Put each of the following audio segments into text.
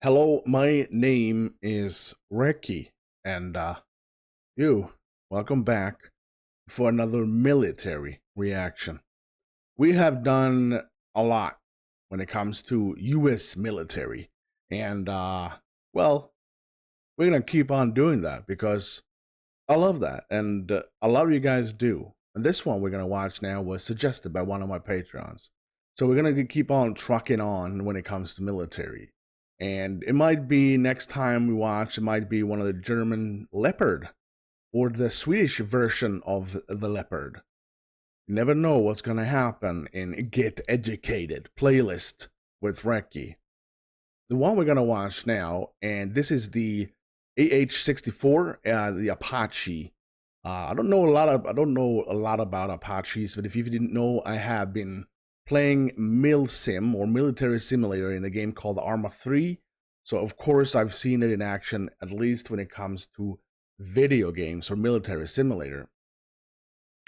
Hello, my name is Recky, and welcome back for another military reaction. We have done a lot when it comes to U.S. military, and well, we're gonna keep on doing that because I love that, and a lot of you guys do. And this one we're gonna watch now was suggested by one of my patrons, so we're gonna keep on trucking on when it comes to military. And it might be next time we watch, it might be one of the German Leopard or the Swedish version of the Leopard. You never know what's going to happen in Get Educated playlist with Recky. The one we're going to watch now, and this is the AH-64, the Apache. I don't know a lot about Apaches, but if you didn't know, I have been playing MilSim or Military Simulator in a game called Arma 3. So of course I've seen it in action, at least when it comes to video games or Military Simulator.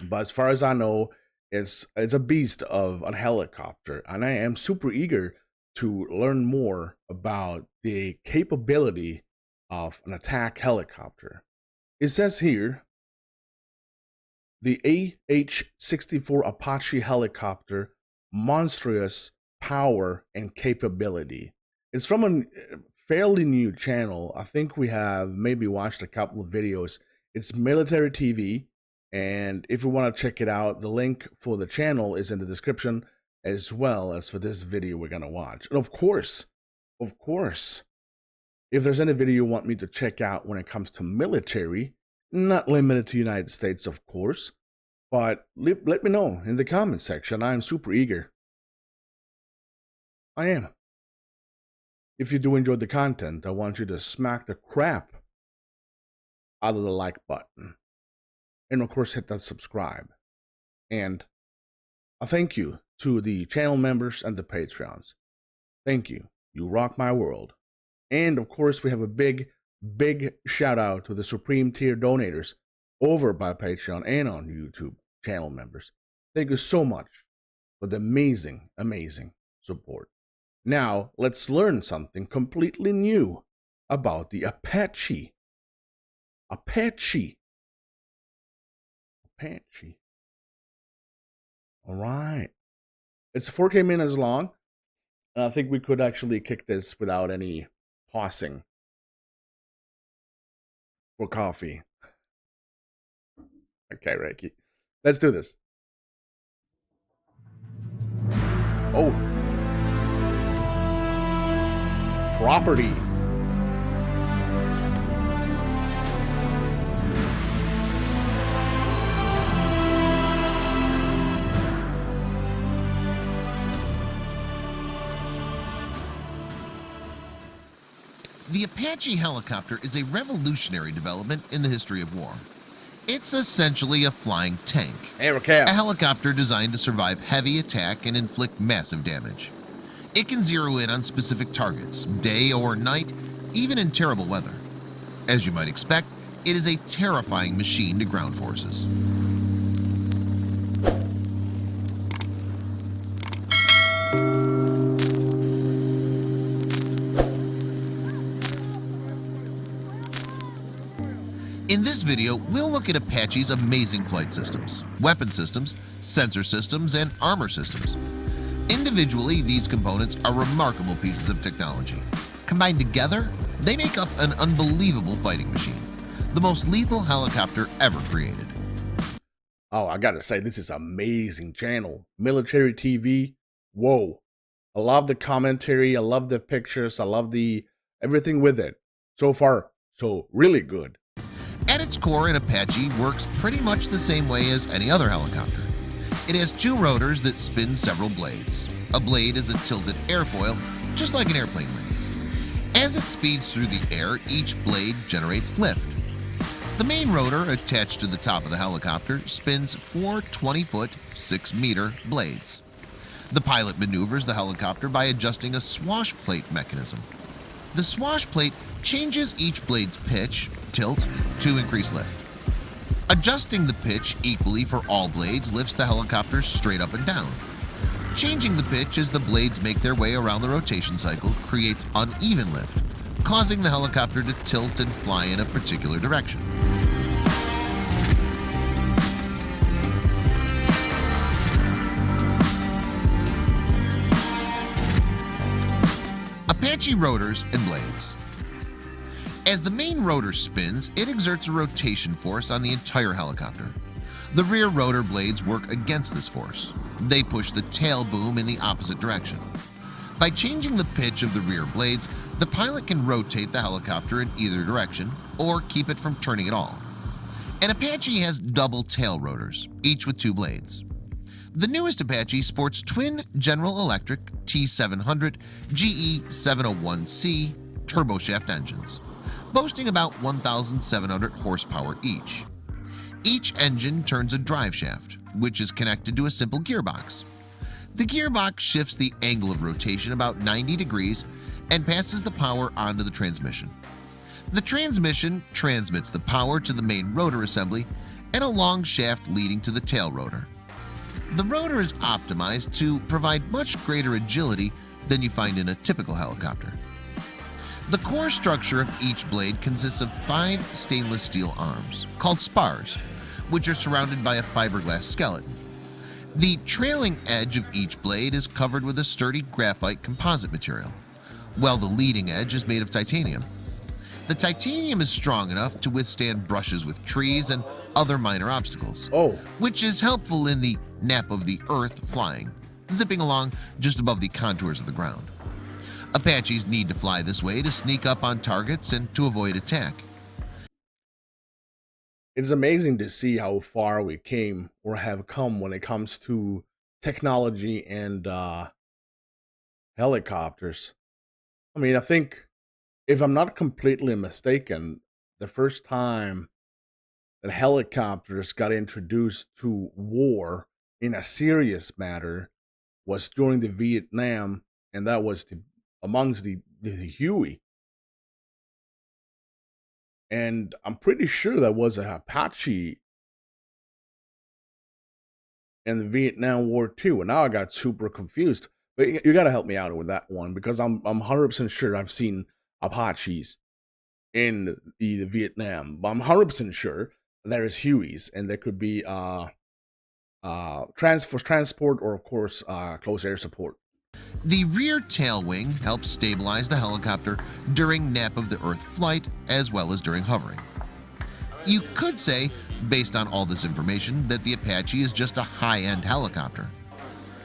But as far as I know, it's a beast of a helicopter, and I am super eager to learn more about the capability of an attack helicopter. It says here, the AH-64 Apache helicopter, monstrous power and capability. It's from a fairly new channel. I think we have maybe watched a couple of videos. It's Military TV, and if you want to check it out, the link for the channel is in the description, as well as for this video we're gonna watch. And of course, if there's any video you want me to check out when it comes to military, not limited to United States, of course, but let me know in the comment section. I'm super eager. I am. If you do enjoy the content, I want you to smack the crap out of the like button. And of course, hit that subscribe. And a thank you to the channel members and the Patreons. Thank you. You rock my world. And of course, we have a big shout out to the Supreme Tier donators over by Patreon and on YouTube channel members. Thank you so much for the amazing support. Now, let's learn something completely new about the Apache. Apache. All right. It's 14 minutes long. And I think we could actually kick this without any pausing for coffee. Okay, Recky. Let's do this. Oh. Property. The Apache helicopter is a revolutionary development in the history of war. It's essentially a flying tank, a helicopter designed to survive heavy attack and inflict massive damage. It can zero in on specific targets, day or night, even in terrible weather. As you might expect, it is a terrifying machine to ground forces. In this video, we'll look at Apache's amazing flight systems, weapon systems, sensor systems, and armor systems. Individually, these components are remarkable pieces of technology. Combined together, they make up an unbelievable fighting machine, the most lethal helicopter ever created. Oh, I gotta say, this is amazing channel. Military TV. Whoa. I love the commentary. I love the pictures. I love everything with it. So far, so really good. At its core, an Apache works pretty much the same way as any other helicopter. It has two rotors that spin several blades. A blade is a tilted airfoil, just like an airplane wing. As it speeds through the air, each blade generates lift. The main rotor, attached to the top of the helicopter, spins four 20-foot, 6-meter blades. The pilot maneuvers the helicopter by adjusting a swash plate mechanism. The swash plate changes each blade's pitch, tilt, to increase lift. Adjusting the pitch equally for all blades lifts the helicopter straight up and down. Changing the pitch as the blades make their way around the rotation cycle creates uneven lift. causing the helicopter to tilt and fly in a particular direction. Apache Rotors and Blades. As the main rotor spins, it exerts a rotation force on the entire helicopter. The rear rotor blades work against this force. They push the tail boom in the opposite direction. By changing the pitch of the rear blades, the pilot can rotate the helicopter in either direction or keep it from turning at all. An Apache has double tail rotors, each with 2 blades. The newest Apache sports twin General Electric T700 GE701C turboshaft engines, boasting about 1,700 horsepower each. Each engine turns a drive shaft, which is connected to a simple gearbox. The gearbox shifts the angle of rotation about 90 degrees and passes the power onto the transmission. The transmission transmits the power to the main rotor assembly and a long shaft leading to the tail rotor. The rotor is optimized to provide much greater agility than you find in a typical helicopter. The core structure of each blade consists of 5 stainless steel arms, called spars, which are surrounded by a fiberglass skeleton. The trailing edge of each blade is covered with a sturdy graphite composite material, while the leading edge is made of titanium. The titanium is strong enough to withstand brushes with trees and other minor obstacles, which is helpful in the nap of the earth flying, zipping along just above the contours of the ground. Apaches need to fly this way to sneak up on targets and to avoid attack. It's amazing to see how far we came or have come when it comes to technology and helicopters. I mean, I think, if I'm not completely mistaken, the first time that helicopters got introduced to war in a serious matter was during the Vietnam, and that was amongst the Huey. And I'm pretty sure that was a Apache in the Vietnam War too. And now I got super confused. But you got to help me out with that one, because I'm 100% sure I've seen Apaches in the Vietnam. But I'm 100% sure there is Hueys, and there could be transport or, of course, close air support. The rear tail wing helps stabilize the helicopter during nap of the Earth flight as well as during hovering. You could say, based on all this information, that the Apache is just a high-end helicopter.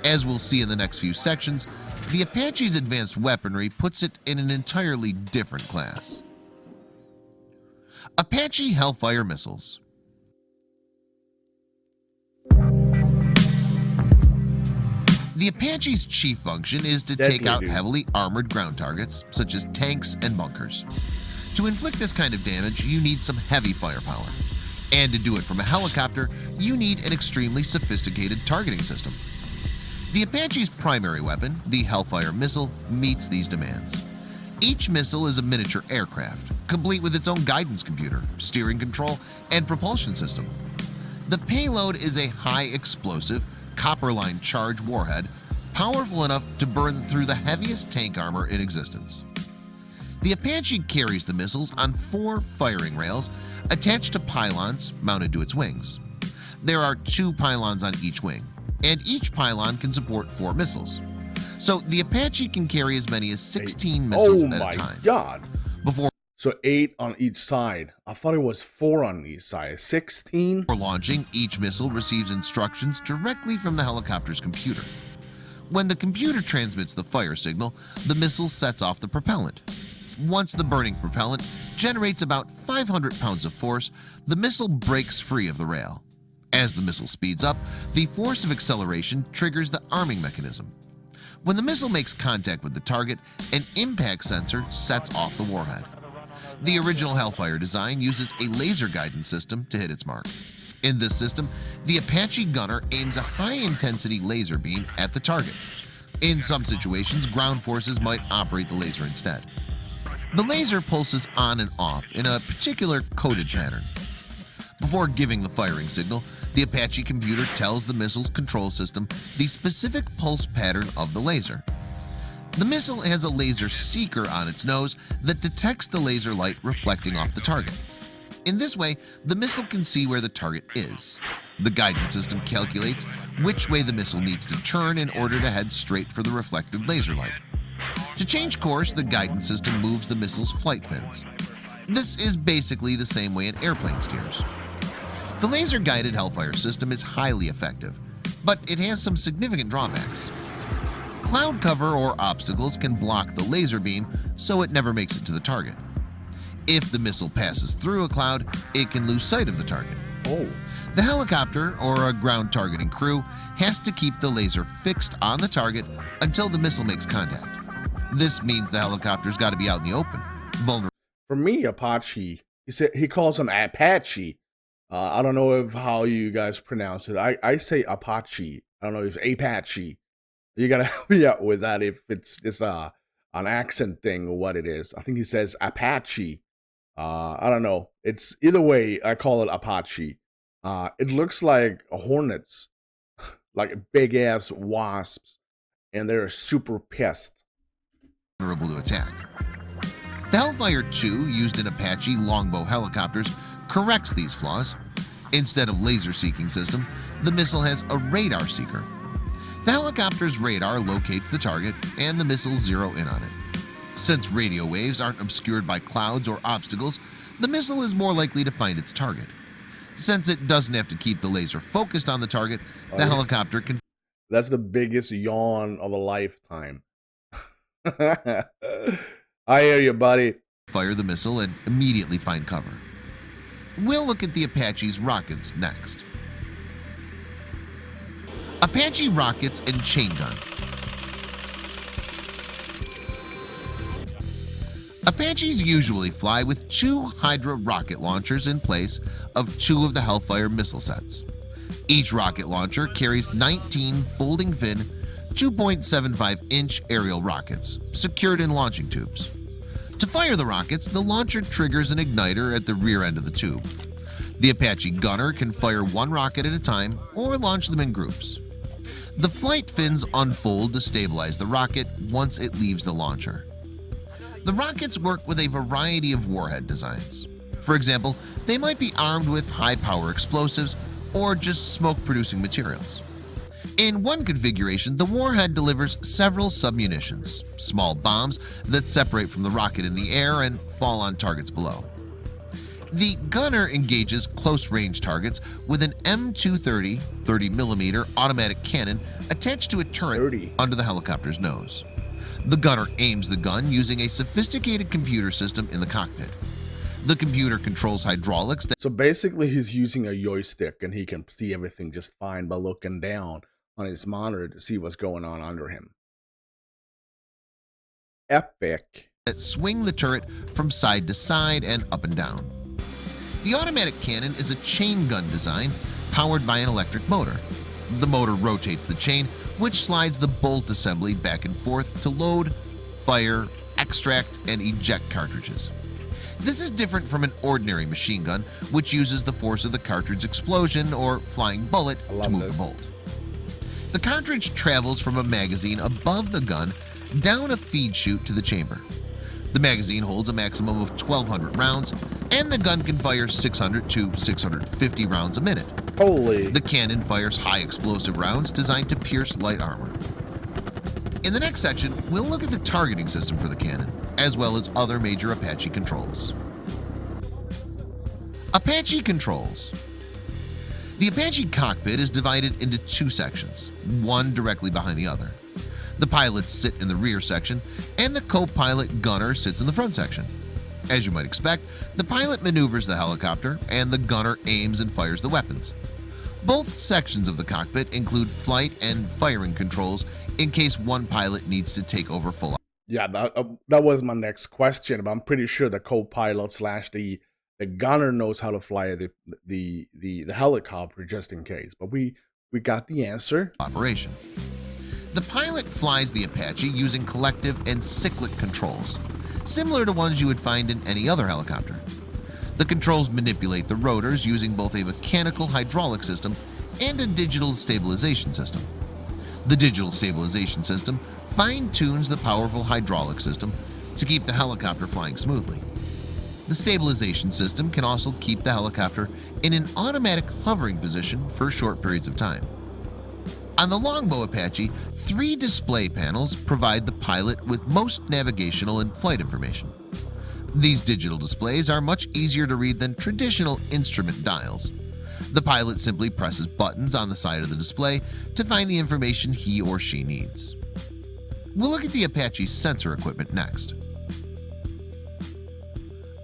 As we'll see in the next few sections, the Apache's advanced weaponry puts it in an entirely different class. Apache Hellfire missiles. The Apache's chief function is to take out heavily armored ground targets, such as tanks and bunkers. To inflict this kind of damage, you need some heavy firepower. And to do it from a helicopter, you need an extremely sophisticated targeting system. The Apache's primary weapon, the Hellfire missile, meets these demands. Each missile is a miniature aircraft, complete with its own guidance computer, steering control, and propulsion system. The payload is a high-explosive, copper-line charge warhead, powerful enough to burn through the heaviest tank armor in existence. The Apache carries the missiles on 4 firing rails attached to pylons mounted to its wings. There are 2 pylons on each wing, and each pylon can support 4 missiles. So the Apache can carry as many as 16 missiles at a time. Oh my God. So 8 on each side. I thought it was 4 on each side. 16? For launching, each missile receives instructions directly from the helicopter's computer. When the computer transmits the fire signal, the missile sets off the propellant. Once the burning propellant generates about 500 pounds of force, the missile breaks free of the rail. As the missile speeds up, the force of acceleration triggers the arming mechanism. When the missile makes contact with the target, an impact sensor sets off the warhead. The original Hellfire design uses a laser guidance system to hit its mark. In this system, the Apache gunner aims a high-intensity laser beam at the target. In some situations, ground forces might operate the laser instead. The laser pulses on and off in a particular coded pattern. Before giving the firing signal, the Apache computer tells the missile's control system the specific pulse pattern of the laser. The missile has a laser seeker on its nose that detects the laser light reflecting off the target. In this way, the missile can see where the target is. The guidance system calculates which way the missile needs to turn in order to head straight for the reflected laser light. To change course, the guidance system moves the missile's flight fins. This is basically the same way an airplane steers. The laser-guided Hellfire system is highly effective, but it has some significant drawbacks. Cloud cover or obstacles can block the laser beam, so it never makes it to the target. If the missile passes through a cloud, it can lose sight of the target. The helicopter or a ground targeting crew has to keep the laser fixed on the target until the missile makes contact. This means the helicopter's got to be out in the open, vulnerable. For me, Apache, he calls him Apache. I don't know how you guys pronounce it. I say Apache. I don't know if Apache. You gotta help me out with that if it's an accent thing or what it is. I think he says Apache. I don't know. It's either way. I call it Apache. It looks like hornets, like big ass wasps, and they're super pissed. Vulnerable to attack. The Hellfire 2 used in Apache longbow helicopters corrects these flaws. Instead of laser seeking system, the missile has a radar seeker. The helicopter's radar locates the target and the missiles zero in on it. Since radio waves aren't obscured by clouds or obstacles, the missile is more likely to find its target. Since it doesn't have to keep the laser focused on the target, the helicopter can... That's the biggest yawn of a lifetime. I hear you, buddy. Fire the missile and immediately find cover. We'll look at the Apache's rockets next. Apache rockets and chain gun. Apaches usually fly with 2 Hydra rocket launchers in place of 2 of the Hellfire missile sets. Each rocket launcher carries 19 folding fin, 2.75-inch aerial rockets secured in launching tubes. To fire the rockets, the launcher triggers an igniter at the rear end of the tube. The Apache gunner can fire 1 rocket at a time or launch them in groups. The flight fins unfold to stabilize the rocket once it leaves the launcher. The rockets work with a variety of warhead designs. For example, they might be armed with high-power explosives or just smoke-producing materials. In one configuration, the warhead delivers several submunitions, small bombs that separate from the rocket in the air and fall on targets below. The gunner engages close-range targets with an M230 30mm automatic cannon attached to a turret under the helicopter's nose. The gunner aims the gun using a sophisticated computer system in the cockpit. The computer controls hydraulics So basically he's using a joystick and he can see everything just fine by looking down on his monitor to see what's going on under him. Epic. That swing the turret from side to side and up and down. The automatic cannon is a chain gun design powered by an electric motor. The motor rotates the chain, which slides the bolt assembly back and forth to load, fire, extract, and eject cartridges. This is different from an ordinary machine gun, which uses the force of the cartridge explosion or flying bullet to move the bolt. The cartridge travels from a magazine above the gun down a feed chute to the chamber. The magazine holds a maximum of 1,200 rounds, and the gun can fire 600 to 650 rounds a minute. Holy. The cannon fires high explosive rounds designed to pierce light armor. In the next section, we'll look at the targeting system for the cannon, as well as other major Apache controls. Apache Controls. The Apache cockpit is divided into 2 sections, one directly behind the other. The pilots sit in the rear section, and the co-pilot gunner sits in the front section. As you might expect, the pilot maneuvers the helicopter, and the gunner aims and fires the weapons. Both sections of the cockpit include flight and firing controls in case one pilot needs to take over full. Yeah, that was my next question, but I'm pretty sure the co-pilot slash the gunner knows how to fly the helicopter just in case. But we got the answer. Operation. The pilot flies the Apache using collective and cyclic controls, similar to ones you would find in any other helicopter. The controls manipulate the rotors using both a mechanical hydraulic system and a digital stabilization system. The digital stabilization system fine-tunes the powerful hydraulic system to keep the helicopter flying smoothly. The stabilization system can also keep the helicopter in an automatic hovering position for short periods of time. On the Longbow Apache, 3 display panels provide the pilot with most navigational and flight information. These digital displays are much easier to read than traditional instrument dials. The pilot simply presses buttons on the side of the display to find the information he or she needs. We'll look at the Apache sensor equipment next.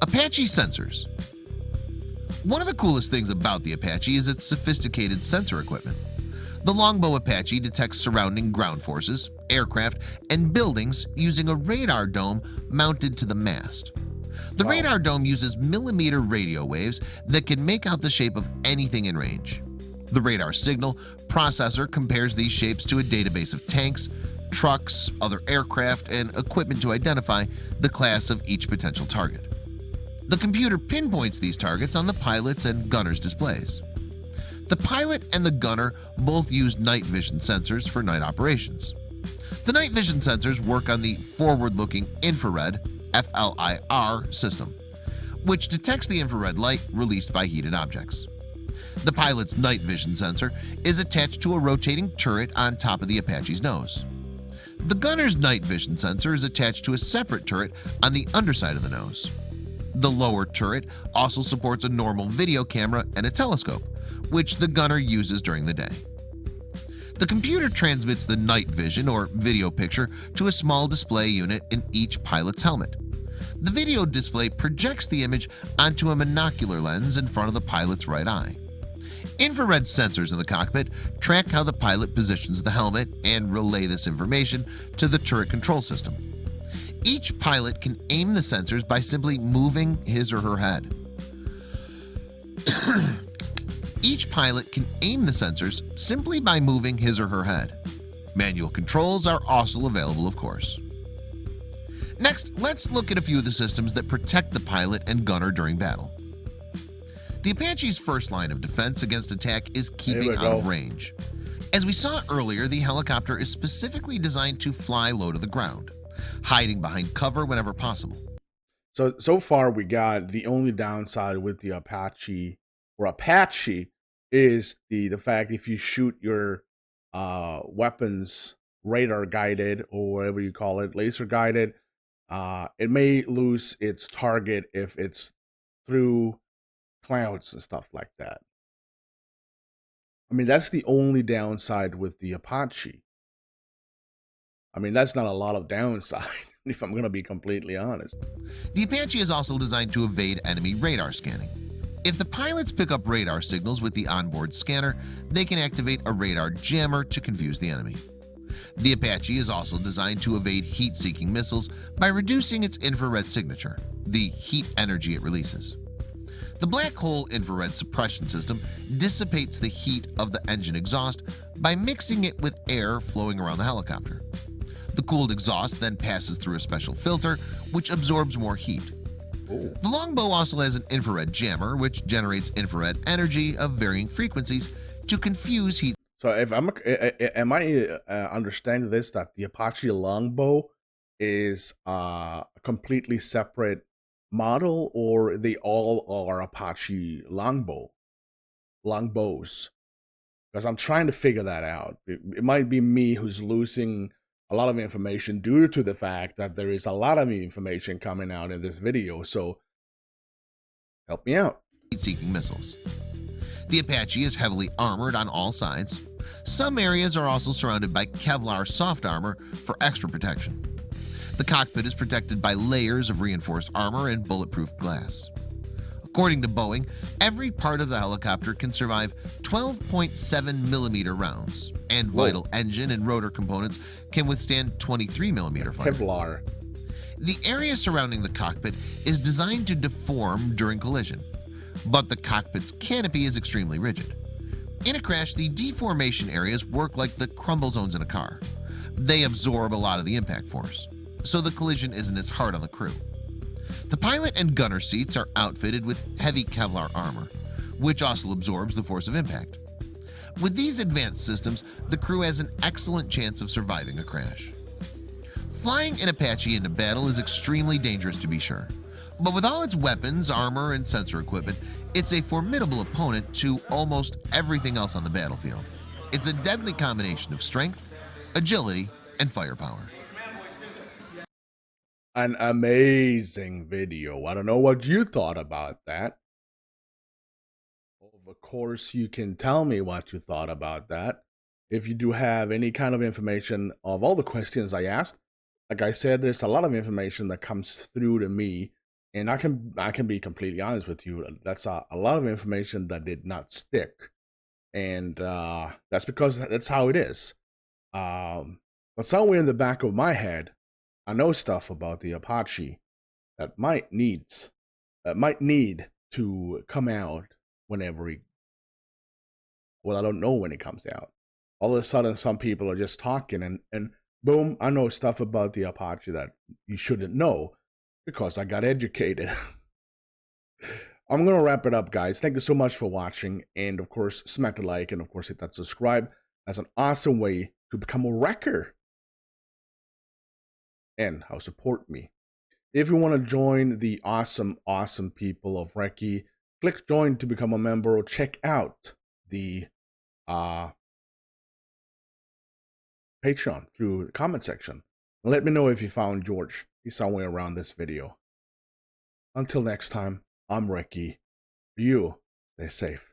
Apache Sensors. One of the coolest things about the Apache is its sophisticated sensor equipment. The Longbow Apache detects surrounding ground forces, aircraft, and buildings using a radar dome mounted to the mast. The radar dome uses millimeter radio waves that can make out the shape of anything in range. The radar signal processor compares these shapes to a database of tanks, trucks, other aircraft, and equipment to identify the class of each potential target. The computer pinpoints these targets on the pilot's and gunner's displays. The pilot and the gunner both use night vision sensors for night operations. The night vision sensors work on the forward-looking infrared (FLIR) system, which detects the infrared light released by heated objects. The pilot's night vision sensor is attached to a rotating turret on top of the Apache's nose. The gunner's night vision sensor is attached to a separate turret on the underside of the nose. The lower turret also supports a normal video camera and a telescope, which the gunner uses during the day. The computer transmits the night vision or video picture to a small display unit in each pilot's helmet. The video display projects the image onto a monocular lens in front of the pilot's right eye. Infrared sensors in the cockpit track how the pilot positions the helmet and relay this information to the turret control system. Each pilot can aim the sensors by simply moving his or her head. Each pilot can aim the sensors simply by moving his or her head. Manual controls are also available, of course. Next, let's look at a few of the systems that protect the pilot and gunner during battle. The Apache's first line of defense against attack is keeping out of range. As we saw earlier, the helicopter is specifically designed to fly low to the ground, hiding behind cover whenever possible. So far we got the only downside with the Apache is the fact if you shoot your weapons radar guided or whatever you call it, laser guided, it may lose its target if it's through clouds and stuff like that. I mean, that's the only downside with the Apache. I mean, that's not a lot of downside, if I'm going to be completely honest. The Apache is also designed to evade enemy radar scanning. If the pilots pick up radar signals with the onboard scanner, they can activate a radar jammer to confuse the enemy. The Apache is also designed to evade heat-seeking missiles by reducing its infrared signature, the heat energy it releases. The black hole infrared suppression system dissipates the heat of the engine exhaust by mixing it with air flowing around the helicopter. The cooled exhaust then passes through a special filter, which absorbs more heat. Ooh. The Longbow also has an infrared jammer, which generates infrared energy of varying frequencies to confuse heat. So if am I understanding this, that the Apache Longbow is a completely separate model, or they all are Apache longbows? Because I'm trying to figure that out. It might be me who's losing a lot of information due to the fact that there is a lot of information coming out in this video, so help me out. Heat-seeking missiles. The Apache is heavily armored on all sides. Some areas are also surrounded by Kevlar soft armor for extra protection. The cockpit is protected by layers of reinforced armor and bulletproof glass. According to Boeing, every part of the helicopter can survive 12.7mm rounds, and vital engine and rotor components can withstand 23mm fire. Kevlar. The area surrounding the cockpit is designed to deform during collision, but the cockpit's canopy is extremely rigid. In a crash, the deformation areas work like the crumble zones in a car. They absorb a lot of the impact force, so the collision isn't as hard on the crew. The pilot and gunner seats are outfitted with heavy Kevlar armor, which also absorbs the force of impact. With these advanced systems, the crew has an excellent chance of surviving a crash. Flying an Apache into battle is extremely dangerous, to be sure. But with all its weapons, armor, and sensor equipment, it's a formidable opponent to almost everything else on the battlefield. It's a deadly combination of strength, agility, and firepower. An amazing video. I don't know what you thought about that. Of course, you can tell me what you thought about that. If you do have any kind of information of all the questions I asked, like I said, there's a lot of information that comes through to me, and I can be completely honest with you. That's a lot of information that did not stick, and that's because that's how it is. But somewhere in the back of my head, I know stuff about the Apache that might need to come out whenever I don't know when it comes out. All of a sudden, some people are just talking, and boom, I know stuff about the Apache that you shouldn't know because I got educated. I'm going to wrap it up, guys. Thank you so much for watching. And, of course, smack the like and, of course, hit that subscribe. That's an awesome way to become a wrecker and help support me. If you want to join the awesome people of Recky, click join to become a member or check out the Patreon through the comment section. Let me know if you found George. He's somewhere around this video. Until next time, I'm Recky. You stay safe.